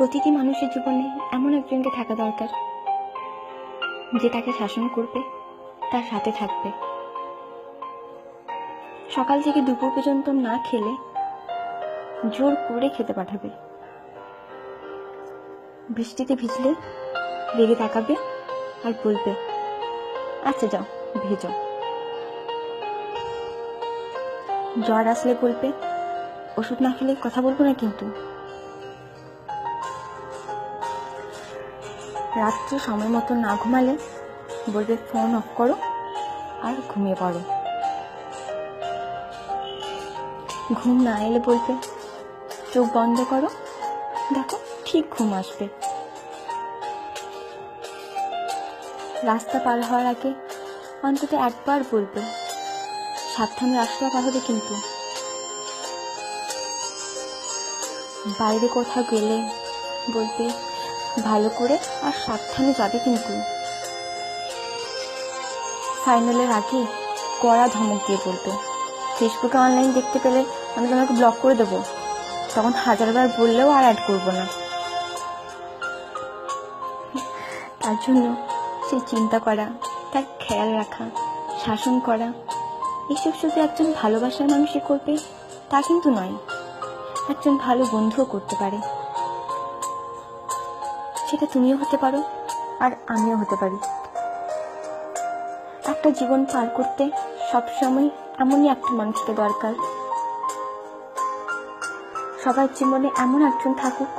প্রতিটি মানুষের জীবনে এমন একজনকে থাকা দরকার যে তাকে শাসন করবে, তার সাথে থাকবে। সকাল থেকে দুপুর পর্যন্ত না খেলে জোর করে খেতে পাঠাবে। বৃষ্টিতে ভিজলে রেগে তাকাবে আর বলবে, আচ্ছা যাও ভেজো। জ্বর আসলে বলবে, ওষুধ না খেলে কথা বলবো না কিন্তু। রাত্রে সময় মতো না ঘুমালে বলবে, ফোন অফ করো আর ঘুমিয়ে পড়ো। ঘুম না এলে বলবে, চোখ বন্ধ করো, দেখো ঠিক ঘুম আসবে। রাস্তা পার হওয়ার আগে অন্তত একবার বলবে, সাবধানে রাস্তা পার হবে কিন্তু। বাইরে কোথাও গেলে বলবে, ভালো করে আর সাবধানে যাবে কিন্তু। ফাইনালের আগে কড়া ধমক দিয়ে বলবে, ফেসবুকে অনলাইন দেখতে পেলে আমি তোমাকে ব্লক করে দেবো, তখন হাজারবার বললেও আর অ্যাড করবো না। তার জন্য সে চিন্তা করা, তার খেয়াল রাখা, শাসন করা, এসব শুধু একজন ভালোবাসার মানুষে করবে তা কিন্তু নয়, একজন ভালো বন্ধুও করতে পারে। সেটা তুমিও হতে পারো আর আমিও হতে পারি। একটা জীবন পার করতে সবসময় এমনই একটা মানুষকে দরকার। সবার জীবনে এমন একজন থাকুক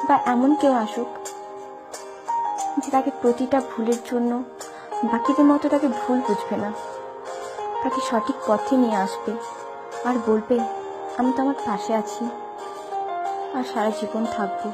বা এমন কেউ আসুক যে তাকে প্রতিটা ভুলের জন্য বাকিদের মতো তাকে ভুল বুঝবে না, তাকে সঠিক পথে নিয়ে আসবে আর বলবে, আমি তো আমার পাশে আছি আর সারা জীবন থাকবো।